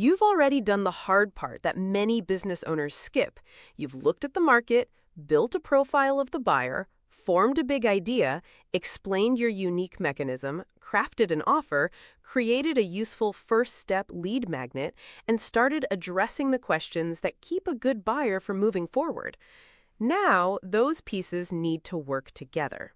You've already done the hard part that many business owners skip. You've looked at the market, built a profile of the buyer, formed a big idea, explained your unique mechanism, crafted an offer, created a useful first step lead magnet, and started addressing the questions that keep a good buyer from moving forward. Now, those pieces need to work together.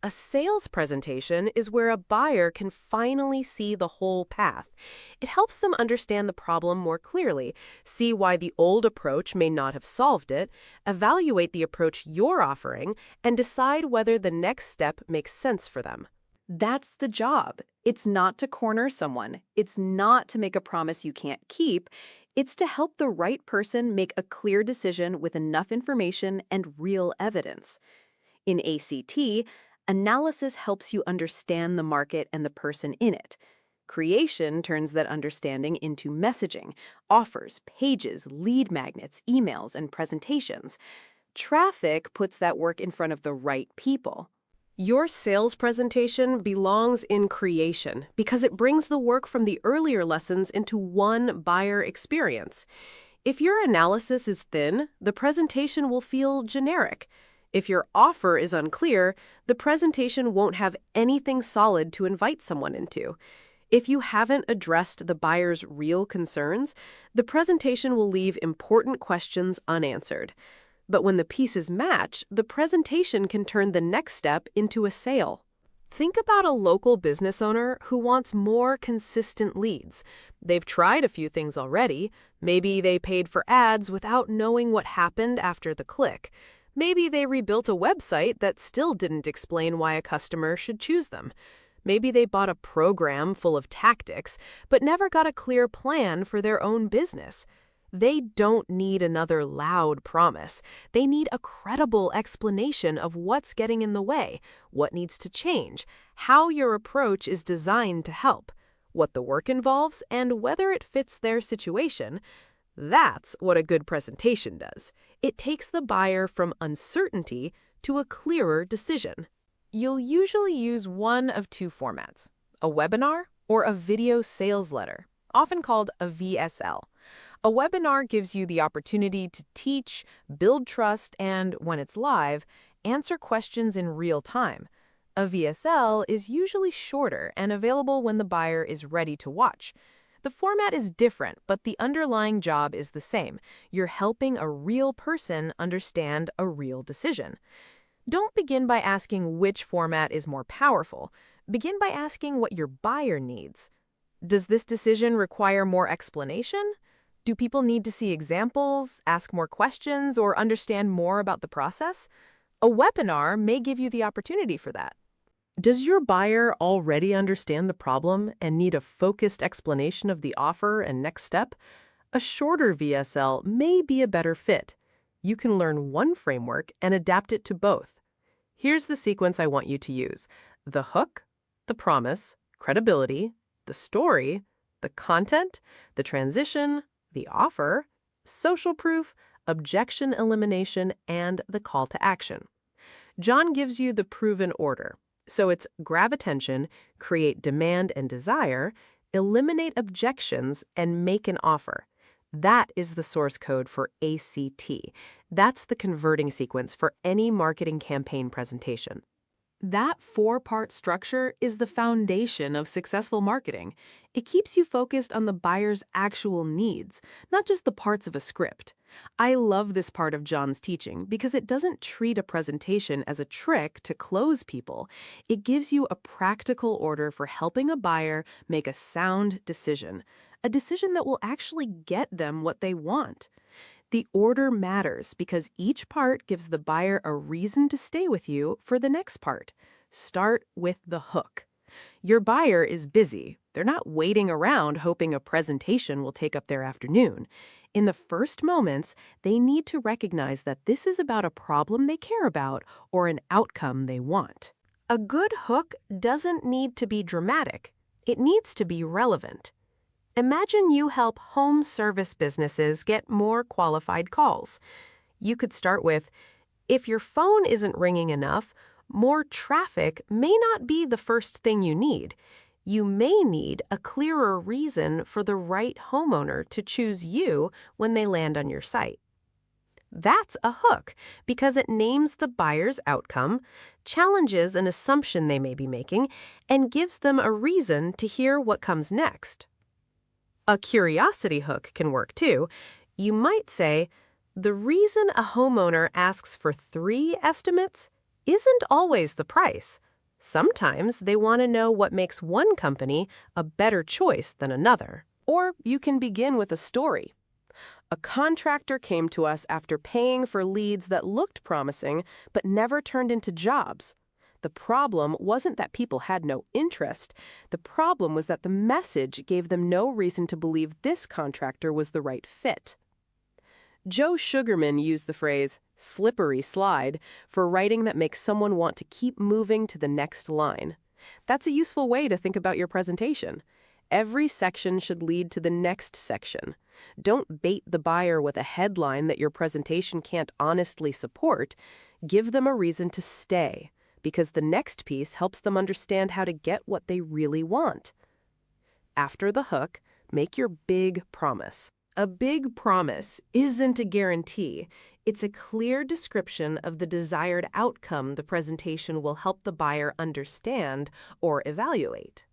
A sales presentation is where a buyer can finally see the whole path. It helps them understand the problem more clearly, see why the old approach may not have solved it, evaluate the approach you're offering, and decide whether the next step makes sense for them. That's the job. It's not to corner someone. It's not to make a promise you can't keep. It's to help the right person make a clear decision with enough information and real evidence. In ACT, analysis helps you understand the market and the person in it. Creation turns that understanding into messaging, offers, pages, lead magnets, emails, and presentations. Traffic puts that work in front of the right people. Your sales presentation belongs in creation because it brings the work from the earlier lessons into one buyer experience. If your analysis is thin, the presentation will feel generic. If your offer is unclear, the presentation won't have anything solid to invite someone into. If you haven't addressed the buyer's real concerns, the presentation will leave important questions unanswered. But when the pieces match, the presentation can turn the next step into a sale. Think about a local business owner who wants more consistent leads. They've tried a few things already. Maybe they paid for ads without knowing what happened after the click. Maybe they rebuilt a website that still didn't explain why a customer should choose them. Maybe they bought a program full of tactics, but never got a clear plan for their own business. They don't need another loud promise. They need a credible explanation of what's getting in the way, what needs to change, how your approach is designed to help, what the work involves, and whether it fits their situation. That's what a good presentation does. It takes the buyer from uncertainty to a clearer decision. You'll usually use one of two formats, a webinar or a video sales letter, often called a VSL. A webinar gives you the opportunity to teach, build trust, and, when it's live, answer questions in real time. A VSL is usually shorter and available when the buyer is ready to watch. The format is different, but the underlying job is the same. You're helping a real person understand a real decision. Don't begin by asking which format is more powerful. Begin by asking what your buyer needs. Does this decision require more explanation? Do people need to see examples, ask more questions, or understand more about the process? A webinar may give you the opportunity for that. Does your buyer already understand the problem and need a focused explanation of the offer and next step? A shorter VSL may be a better fit. You can learn one framework and adapt it to both. Here's the sequence I want you to use: the hook, the promise, credibility, the story, the content, the transition, the offer, social proof, objection elimination, and the call to action. John gives you the proven order. So it's grab attention, create demand and desire, eliminate objections, and make an offer. That is the source code for ACT. That's the converting sequence for any marketing campaign presentation. That four-part structure is the foundation of successful marketing. It keeps you focused on the buyer's actual needs, not just the parts of a script. I love this part of John's teaching because it doesn't treat a presentation as a trick to close people. It gives you a practical order for helping a buyer make a sound decision, a decision that will actually get them what they want. The order matters because each part gives the buyer a reason to stay with you for the next part. Start with the hook. Your buyer is busy. They're not waiting around hoping a presentation will take up their afternoon. In the first moments, they need to recognize that this is about a problem they care about or an outcome they want. A good hook doesn't need to be dramatic. It needs to be relevant. Imagine you help home service businesses get more qualified calls. You could start with, if your phone isn't ringing enough, more traffic may not be the first thing you need. You may need a clearer reason for the right homeowner to choose you when they land on your site. That's a hook because it names the buyer's outcome, challenges an assumption they may be making, and gives them a reason to hear what comes next. A curiosity hook can work too. You might say, the reason a homeowner asks for 3 estimates isn't always the price. Sometimes they want to know what makes one company a better choice than another. Or you can begin with a story. A contractor came to us after paying for leads that looked promising but never turned into jobs. The problem wasn't that people had no interest. The problem was that the message gave them no reason to believe this contractor was the right fit. Joe Sugarman used the phrase, slippery slide, for writing that makes someone want to keep moving to the next line. That's a useful way to think about your presentation. Every section should lead to the next section. Don't bait the buyer with a headline that your presentation can't honestly support. Give them a reason to stay, because the next piece helps them understand how to get what they really want. After the hook, make your big promise. A big promise isn't a guarantee. It's a clear description of the desired outcome the presentation will help the buyer understand or evaluate.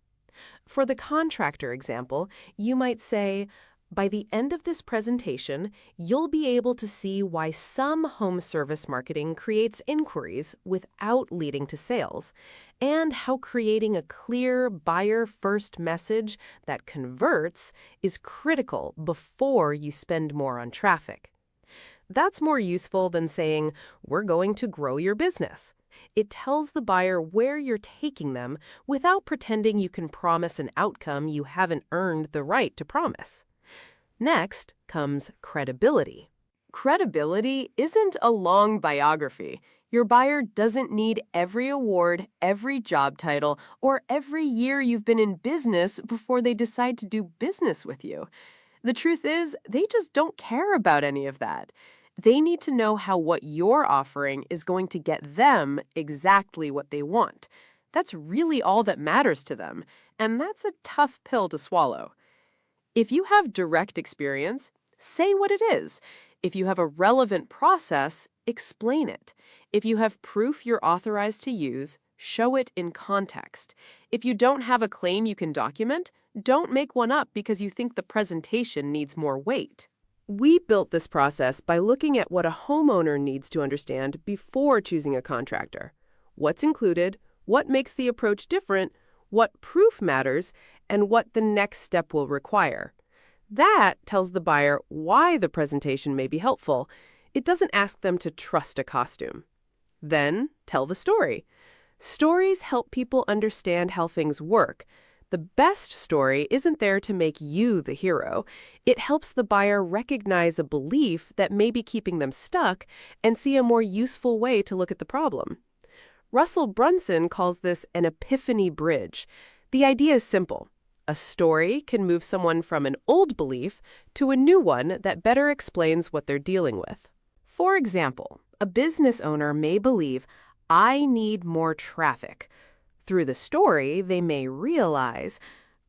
For the contractor example, you might say, by the end of this presentation, you'll be able to see why some home service marketing creates inquiries without leading to sales, and how creating a clear buyer-first message that converts is critical before you spend more on traffic. That's more useful than saying, we're going to grow your business. It tells the buyer where you're taking them without pretending you can promise an outcome you haven't earned the right to promise. Next comes credibility. Credibility isn't a long biography. Your buyer doesn't need every award, every job title, or every year you've been in business before they decide to do business with you. The truth is, they just don't care about any of that. They need to know how what you're offering is going to get them exactly what they want. That's really all that matters to them, and that's a tough pill to swallow. If you have direct experience, say what it is. If you have a relevant process, explain it. If you have proof you're authorized to use, show it in context. If you don't have a claim you can document, don't make one up because you think the presentation needs more weight. We built this process by looking at what a homeowner needs to understand before choosing a contractor. What's included, what makes the approach different, what proof matters, and what the next step will require. That tells the buyer why the presentation may be helpful. It doesn't ask them to trust a costume. Then, tell the story. Stories help people understand how things work. The best story isn't there to make you the hero. It helps the buyer recognize a belief that may be keeping them stuck and see a more useful way to look at the problem. Russell Brunson calls this an epiphany bridge. The idea is simple. A story can move someone from an old belief to a new one that better explains what they're dealing with. For example, a business owner may believe, I need more traffic. Through the story, they may realize,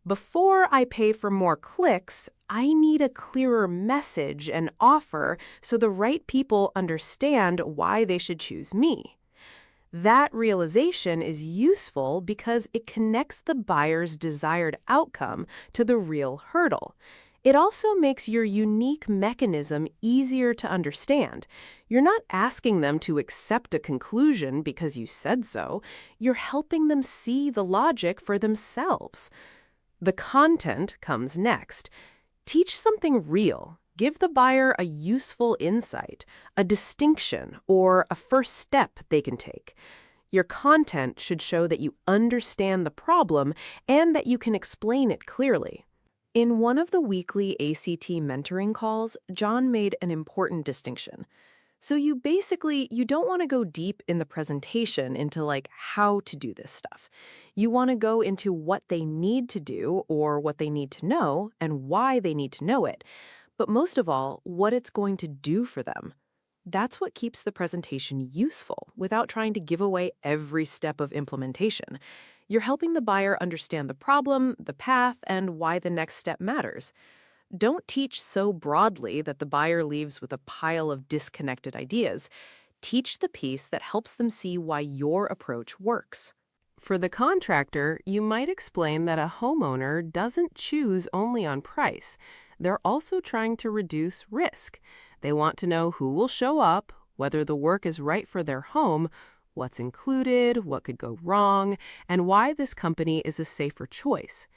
before I pay for more clicks, I need a clearer message and offer so the right people understand why they should choose me. That realization is useful because it connects the buyer's desired outcome to the real hurdle. It also makes your unique mechanism easier to understand. You're not asking them to accept a conclusion because you said so. You're helping them see the logic for themselves. The content comes next. Teach something real. Give the buyer a useful insight, a distinction, or a first step they can take. Your content should show that you understand the problem and that you can explain it clearly. In one of the weekly ACT mentoring calls, John made an important distinction. So you don't want to go deep in the presentation into how to do this stuff. You want to go into what they need to do or what they need to know and why they need to know it. But most of all, what it's going to do for them. That's what keeps the presentation useful without trying to give away every step of implementation. You're helping the buyer understand the problem, the path, and why the next step matters. Don't teach so broadly that the buyer leaves with a pile of disconnected ideas. Teach the piece that helps them see why your approach works. For the contractor, you might explain that a homeowner doesn't choose only on price. They're also trying to reduce risk. They want to know who will show up, whether the work is right for their home, what's included, what could go wrong, and why this company is a safer choice.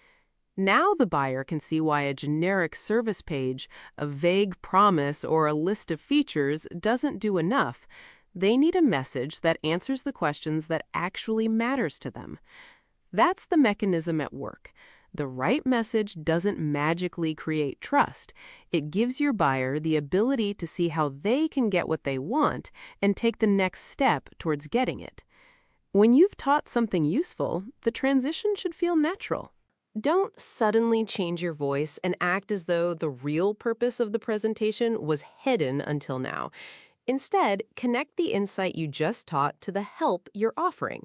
Now the buyer can see why a generic service page, a vague promise, or a list of features doesn't do enough. They need a message that answers the questions that actually matters to them. That's the mechanism at work. The right message doesn't magically create trust. It gives your buyer the ability to see how they can get what they want and take the next step towards getting it. When you've taught something useful, the transition should feel natural. Don't suddenly change your voice and act as though the real purpose of the presentation was hidden until now. Instead, connect the insight you just taught to the help you're offering.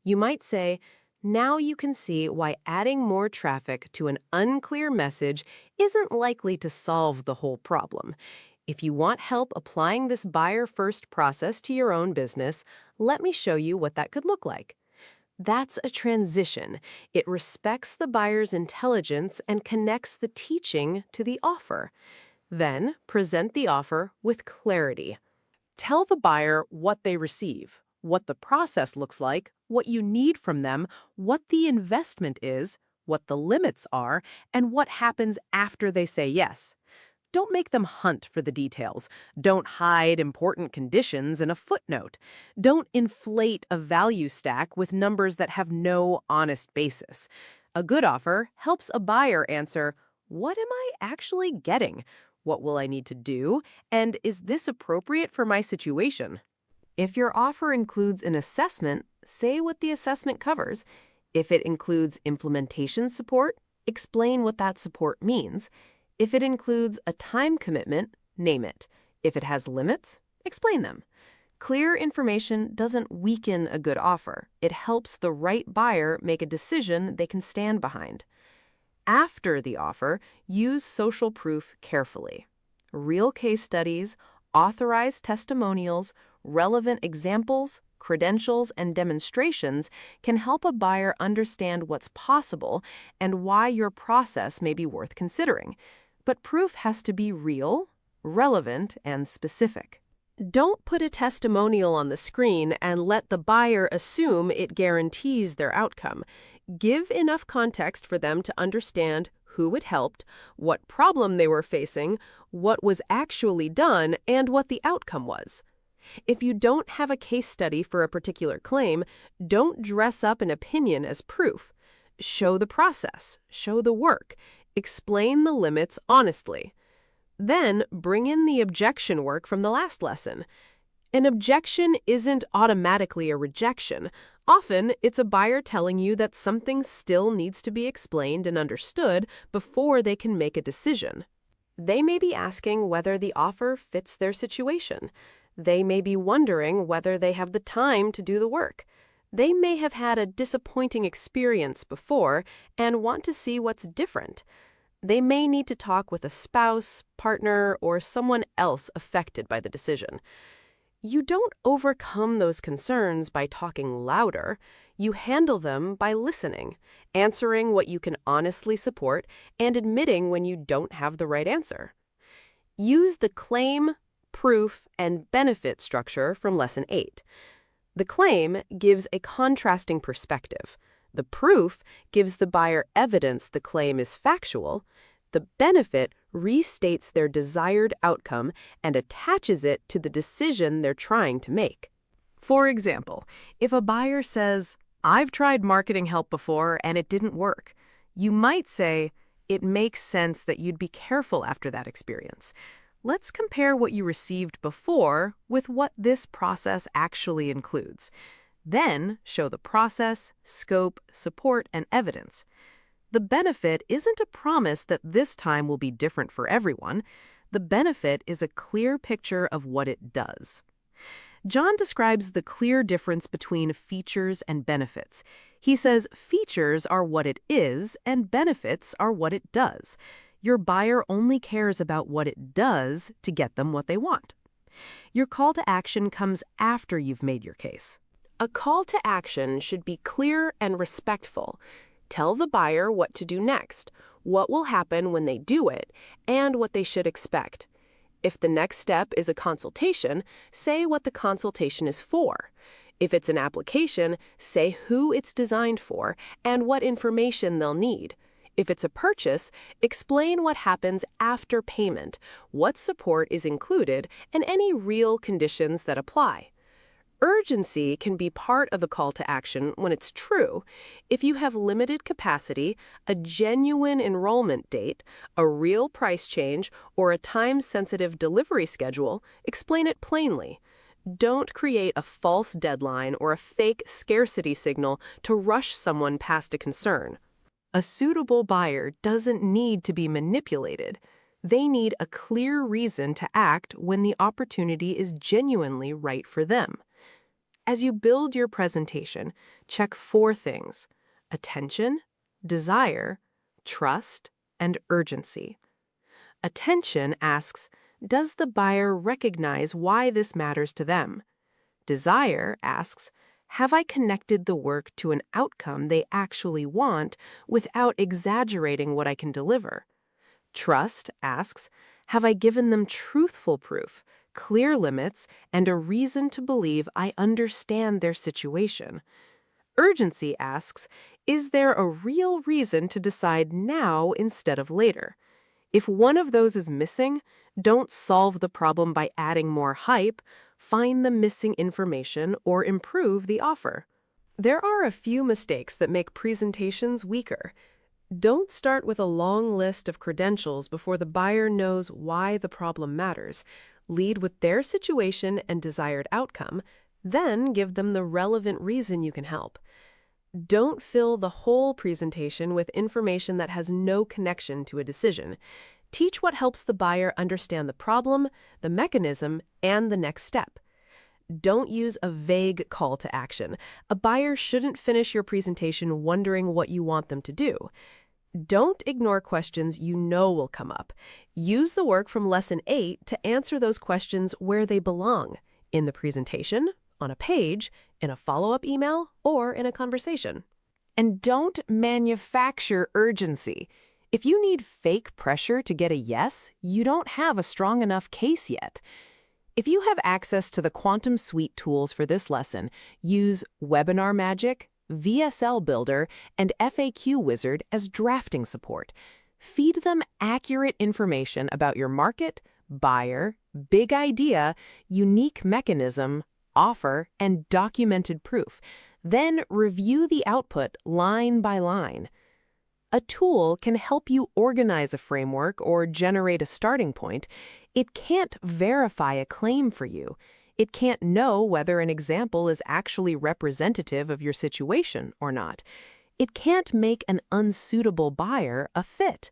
You might say, now you can see why adding more traffic to an unclear message isn't likely to solve the whole problem. If you want help applying this buyer-first process to your own business, let me show you what that could look like. That's a transition. It respects the buyer's intelligence and connects the teaching to the offer. Then, present the offer with clarity. Tell the buyer what they receive, what the process looks like, what you need from them, what the investment is, what the limits are, and what happens after they say yes. Don't make them hunt for the details. Don't hide important conditions in a footnote. Don't inflate a value stack with numbers that have no honest basis. A good offer helps a buyer answer, what am I actually getting? What will I need to do? And is this appropriate for my situation? If your offer includes an assessment, say what the assessment covers. If it includes implementation support, explain what that support means. If it includes a time commitment, name it. If it has limits, explain them. Clear information doesn't weaken a good offer. It helps the right buyer make a decision they can stand behind. After the offer, use social proof carefully. Real case studies, authorized testimonials, relevant examples, credentials, and demonstrations can help a buyer understand what's possible and why your process may be worth considering. But proof has to be real, relevant, and specific. Don't put a testimonial on the screen and let the buyer assume it guarantees their outcome. Give enough context for them to understand who it helped, what problem they were facing, what was actually done, and what the outcome was. If you don't have a case study for a particular claim, don't dress up an opinion as proof. Show the process, show the work, explain the limits honestly. Then bring in the objection work from the last lesson. An objection isn't automatically a rejection. Often, it's a buyer telling you that something still needs to be explained and understood before they can make a decision. They may be asking whether the offer fits their situation. They may be wondering whether they have the time to do the work. They may have had a disappointing experience before and want to see what's different. They may need to talk with a spouse, partner, or someone else affected by the decision. You don't overcome those concerns by talking louder. You handle them by listening, answering what you can honestly support, and admitting when you don't have the right answer. Use the claim, proof, and benefit structure from Lesson 8. The claim gives a contrasting perspective. The proof gives the buyer evidence the claim is factual. The benefit restates their desired outcome and attaches it to the decision they're trying to make. For example, if a buyer says, "I've tried marketing help before and it didn't work," you might say, "It makes sense that you'd be careful after that experience. Let's compare what you received before with what this process actually includes." Then show the process, scope, support, and evidence. The benefit isn't a promise that this time will be different for everyone. The benefit is a clear picture of what it does. John describes the clear difference between features and benefits. He says features are what it is and benefits are what it does. Your buyer only cares about what it does to get them what they want. Your call to action comes after you've made your case. A call to action should be clear and respectful. Tell the buyer what to do next, what will happen when they do it, and what they should expect. If the next step is a consultation, say what the consultation is for. If it's an application, say who it's designed for and what information they'll need. If it's a purchase, explain what happens after payment, what support is included, and any real conditions that apply. Urgency can be part of the call to action when it's true. If you have limited capacity, a genuine enrollment date, a real price change, or a time-sensitive delivery schedule, explain it plainly. Don't create a false deadline or a fake scarcity signal to rush someone past a concern. A suitable buyer doesn't need to be manipulated. They need a clear reason to act when the opportunity is genuinely right for them. As you build your presentation, check 4 things: attention, desire, trust, and urgency. Attention asks, does the buyer recognize why this matters to them? Desire asks, have I connected the work to an outcome they actually want without exaggerating what I can deliver? Trust asks, have I given them truthful proof, clear limits, and a reason to believe I understand their situation? Urgency asks, is there a real reason to decide now instead of later? If one of those is missing, don't solve the problem by adding more hype. Find the missing information or improve the offer. There are a few mistakes that make presentations weaker. Don't start with a long list of credentials before the buyer knows why the problem matters. Lead with their situation and desired outcome, then give them the relevant reason you can help. Don't fill the whole presentation with information that has no connection to a decision. Teach what helps the buyer understand the problem, the mechanism, and the next step. Don't use a vague call to action. A buyer shouldn't finish your presentation wondering what you want them to do. Don't ignore questions you know will come up. Use the work from Lesson 8 to answer those questions where they belong: in the presentation, on a page, in a follow-up email, or in a conversation. And don't manufacture urgency. If you need fake pressure to get a yes, you don't have a strong enough case yet. If you have access to the Quantum Suite tools for this lesson, use Webinar Magic, VSL Builder, and FAQ Wizard as drafting support. Feed them accurate information about your market, buyer, big idea, unique mechanism, offer, and documented proof. Then review the output line by line. A tool can help you organize a framework or generate a starting point. It can't verify a claim for you. It can't know whether an example is actually representative of your situation or not. It can't make an unsuitable buyer a fit.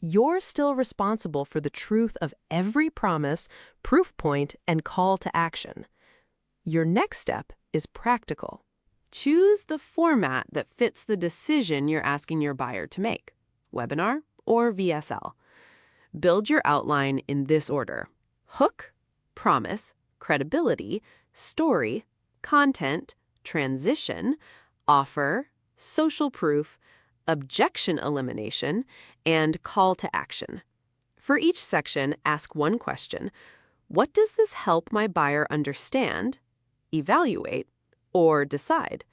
You're still responsible for the truth of every promise, proof point, and call to action. Your next step is practical. Choose the format that fits the decision you're asking your buyer to make: webinar or VSL. Build your outline in this order: hook, promise, credibility, story, content, transition, offer, social proof, objection elimination, and call to action. For each section, ask one question: what does this help my buyer understand, evaluate, or decide?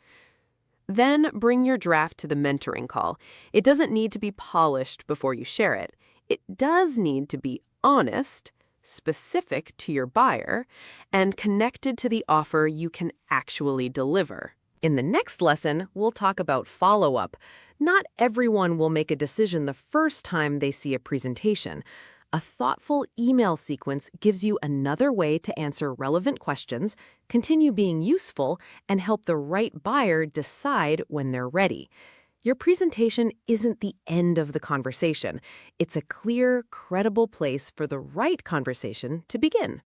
Then bring your draft to the mentoring call. It doesn't need to be polished before you share it. It does need to be honest, specific to your buyer, and connected to the offer you can actually deliver. In the next lesson, we'll talk about follow-up. Not everyone will make a decision the first time they see a presentation. A thoughtful email sequence gives you another way to answer relevant questions, continue being useful, and help the right buyer decide when they're ready. Your presentation isn't the end of the conversation. It's a clear, credible place for the right conversation to begin.